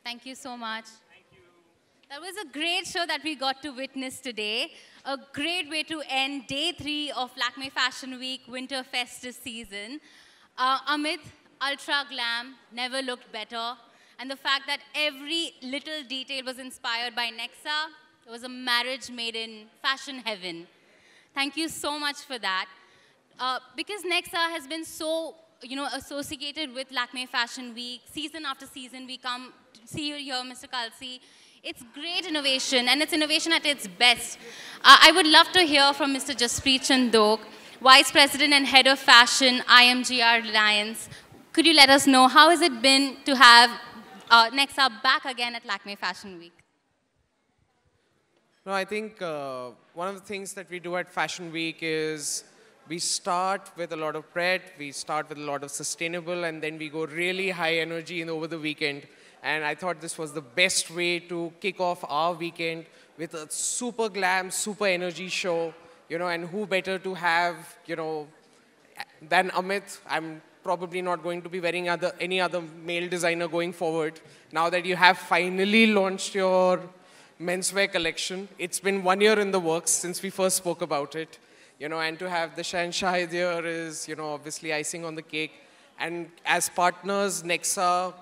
Thank you so much. That was a great show that we got to witness today. A great way to end day 3 of Lakme Fashion Week Winter Festive season. Amit, ultra glam, never looked better. And the fact that every little detail was inspired by Nexa, it was a marriage made in fashion heaven. Thank you so much for that. Because Nexa has been so, associated with Lakme Fashion Week, season after season, we come to see you here, Mr. Kalsi. It's great innovation, and it's innovation at its best. I would love to hear from Mr. Jaspreet Chandok, Vice President and Head of Fashion, IMGR Alliance. Could you let us know how has it been to have Nexa back again at Lakme Fashion Week? No, I think one of the things that we do at Fashion Week is we start with a lot of bread, we start with a lot of sustainable, and then we go really high energy over the weekend. And I thought this was the best way to kick off our weekend with a super glam, super energy show, and who better to have, than Amit. I'm probably not going to be wearing any other male designer going forward. Now that you have finally launched your menswear collection, it's been 1 year in the works since we first spoke about it, and to have the Shahid here is, obviously icing on the cake. And as partners, Nexa,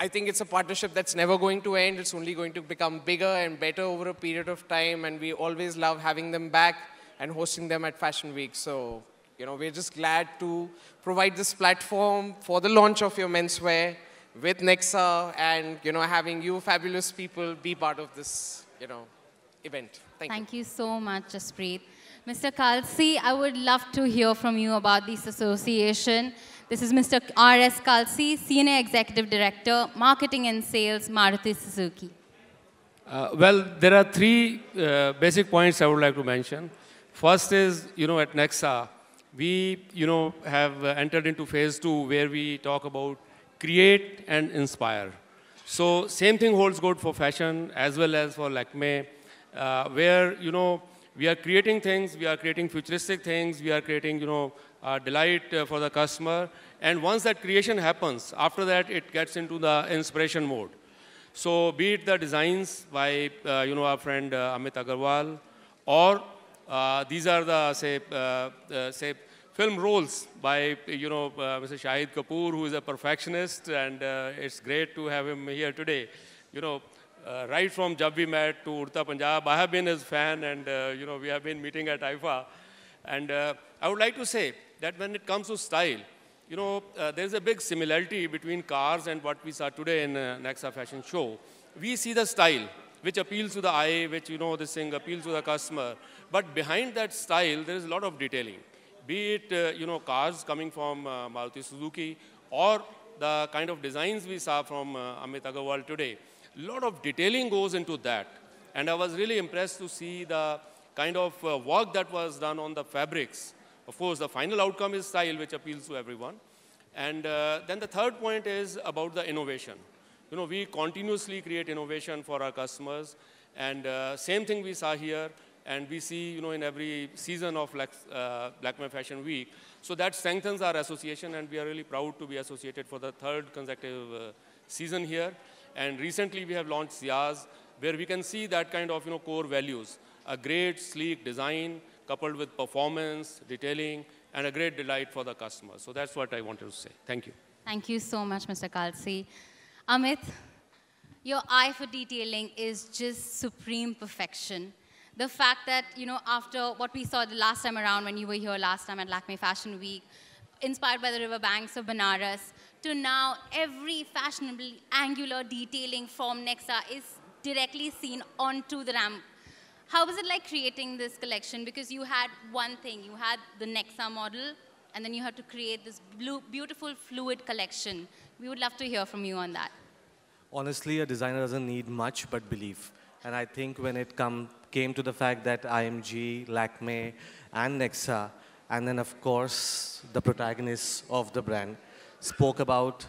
I think it's a partnership that's never going to end. It's only going to become bigger and better over a period of time. And we always love having them back and hosting them at Fashion Week. So, we're just glad to provide this platform for the launch of your menswear with Nexa and, having you fabulous people be part of this, event. Thank you so much, Jaspreet. Mr. Kalsi, I would love to hear from you about this association. This is Mr. R.S. Kalsi, Senior Executive Director, Marketing and Sales, Maruti Suzuki. Well, there are 3 basic points I would like to mention. First is, at Nexa, we, have entered into phase 2 where we talk about create and inspire. So same thing holds good for fashion as well as for Lakme, where, we are creating things, we are creating futuristic things, we are creating, delight for the customer. And once that creation happens, after that, it gets into the inspiration mode. So be it the designs by, our friend Amit Agarwal, or these are the, say, film roles by, Mr. Shahid Kapoor, who is a perfectionist, and it's great to have him here today. Right from Jab We Met to Urta Punjab, I have been his fan, and we have been meeting at IFA. And I would like to say that when it comes to style, there's a big similarity between cars and what we saw today in Nexa Fashion Show. We see the style, which appeals to the eye, which, this thing appeals to the customer. But behind that style, there is a lot of detailing. Be it, cars coming from Maruti Suzuki, or the kind of designs we saw from Amit Agarwal today. A lot of detailing goes into that. And I was really impressed to see the kind of work that was done on the fabrics. Of course, the final outcome is style, which appeals to everyone. And then the third point is about the innovation. We continuously create innovation for our customers. And same thing we saw here. And we see, in every season of Lakme Fashion Week. So that strengthens our association, and we are really proud to be associated for the 3rd consecutive season here. And recently we have launched Ziaz, where we can see that kind of, core values. A great, sleek design coupled with performance, detailing, and a great delight for the customer. So that's what I wanted to say. Thank you. Thank you so much, Mr. Kalsi. Amit, your eye for detailing is just supreme perfection. The fact that, after what we saw the last time around when you were here last time at Lakme Fashion Week, inspired by the riverbanks of Banaras, to now every fashionable angular detailing from Nexa is directly seen onto the ramp. How was it like creating this collection? Because you had one thing, you had the Nexa model, and then you had to create this beautiful fluid collection. We would love to hear from you on that. Honestly, a designer doesn't need much but belief. And I think when it came to the fact that IMG, Lakme, and Nexa, and then of course the protagonists of the brand, spoke about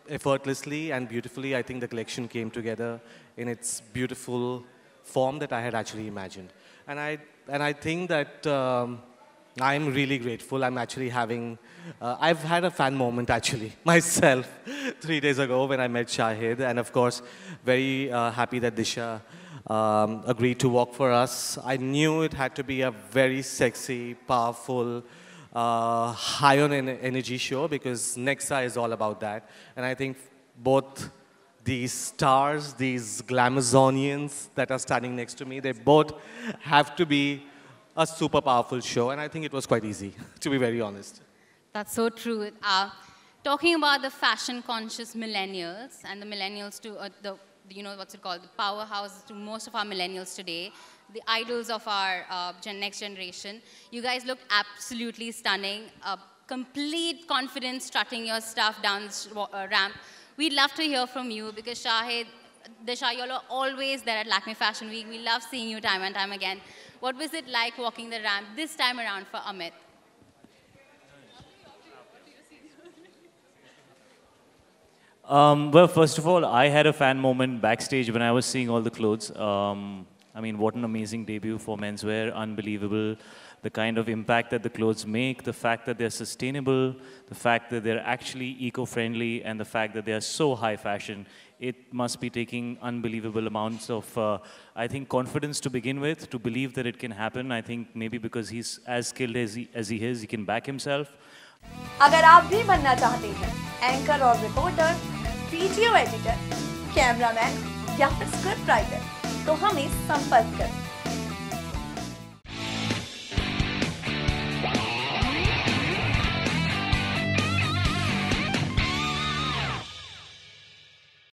effortlessly and beautifully, I think the collection came together in its beautiful form that I had actually imagined. And I think that I'm really grateful. I'm actually having, I've had a fan moment actually myself 3 days ago when I met Shahid. And of course, very happy that Disha agreed to walk for us. I knew it had to be a very sexy, powerful, high on energy show because Nexa is all about that. And I think both these stars, these glamazonians that are standing next to me, they both have to be a super powerful show, and I think it was quite easy, to be very honest. That's so true. Talking about the fashion-conscious millennials and the millennials to you know, what's it called, the powerhouses to most of our millennials today, the idols of our next generation. You guys look absolutely stunning. Complete confidence strutting your stuff down the ramp. We'd love to hear from you because Shahid, Disha, you're always there at Lakme Fashion Week. We love seeing you time and time again. What was it like walking the ramp this time around for Amit? Well, first of all, I had a fan moment backstage when I was seeing all the clothes. I mean, what an amazing debut for menswear, unbelievable. The kind of impact that the clothes make, the fact that they're sustainable, the fact that they're actually eco-friendly, and the fact that they are so high fashion. It must be taking unbelievable amounts of, I think, confidence to begin with, to believe that it can happen. I think maybe because he's as skilled as he is, he can back himself. अगर आप भी बनना चाहते हैं anchor और reporter, video editor, cameraman या फिर script writer, तो हमें संपर्क करें।